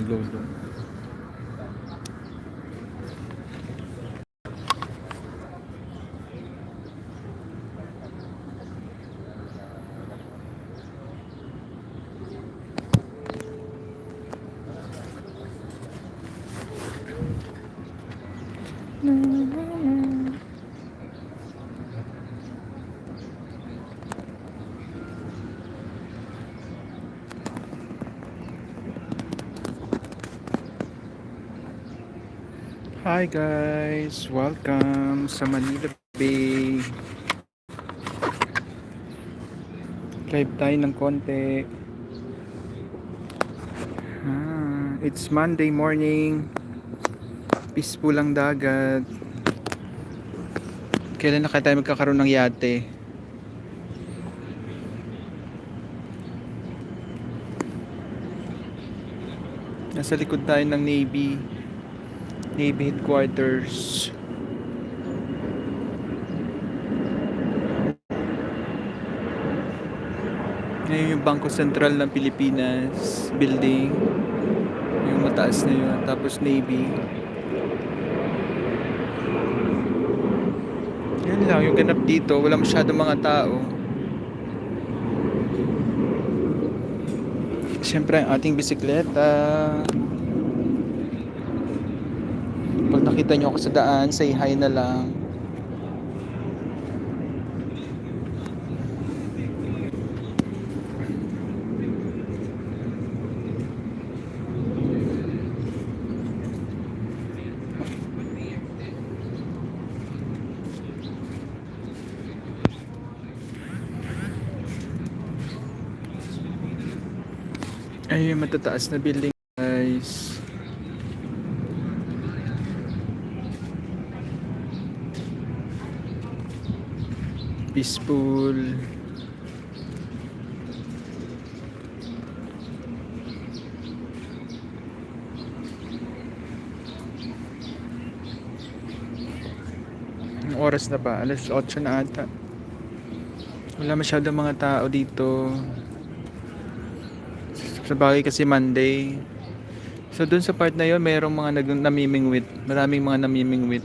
lolo. Hi guys, welcome sa Manila Bay. Live tayo ng konti. It's Monday morning. Peaceful ang dagat. Kailan na kaya tayo magkakaroon ng yate? Nasa likod tayo ng Navy headquarters. Ngayon yung Bangko Sentral ng Pilipinas building, yung mataas na yun, tapos Navy. Yan lang yung ganap dito, wala masyadong mga tao. Siyempre ang ating bisikleta. Pag nakita nyo ako sa daan, say hi na lang. Ay, yung matataas na building guys. Peaceful. Ang oras na ba? Alas 8 na ata. Wala masyadong mga tao dito. Sa bagay kasi Monday. So dun sa part na yon, mayroong mga namimingwit. Maraming mga namimingwit.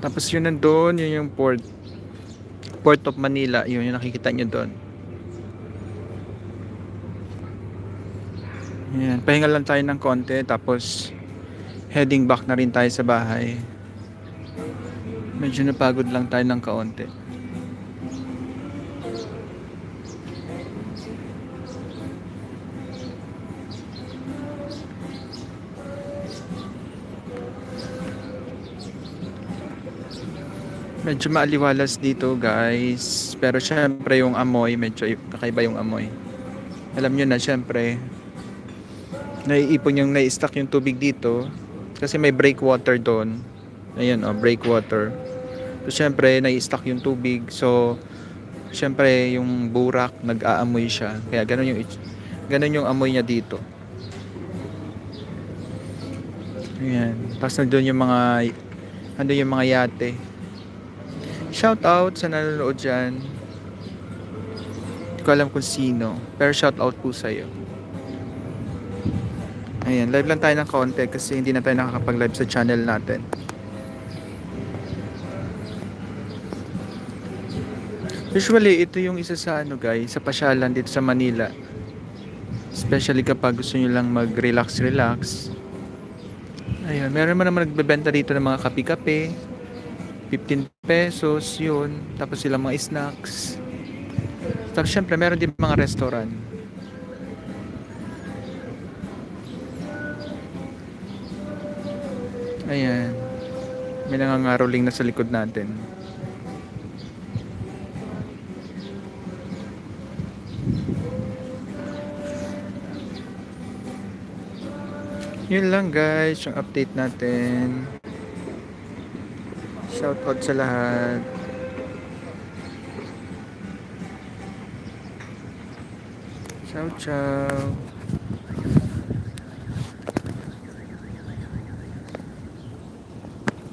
Tapos yun nandun, yun yung Port of Manila. Yun yung nakikita nyo doon. Yan, pahinga lang tayo ng konti. Tapos heading back na rin tayo sa bahay. Medyo napagod lang tayo ng kaunti. Medyo maaliwalas dito guys. Pero syempre yung amoy, medyo kakaiba yung amoy. Alam nyo na syempre, naiipon yung nai-stack yung tubig dito. Kasi may breakwater doon. Ayun breakwater. So syempre nai-stack yung tubig. So syempre yung burak nag-aamoy siya. Kaya ganun yung amoy niya dito. Ayan. Tapos nandun yung mga yate. Shout out sa nanonood dyan. Hindi ko alam kung sino, pero shout out po sa'yo. Ayan, live lang tayo ng konti kasi hindi na tayo nakakapag-live sa channel natin. Usually, ito yung isa sa guys, sa pasyalan dito sa Manila. Especially kapag gusto nyo lang mag-relax. Ayun, meron naman nagbebenta dito ng mga kape-kape. 15 pesos yun. Tapos sila mga snacks. Tapos syempre meron din mga restaurant. Ayan. May nangangaroling na sa likod natin. Yun lang guys, yung update natin. Shoutout sa lahat. Ciao, ciao.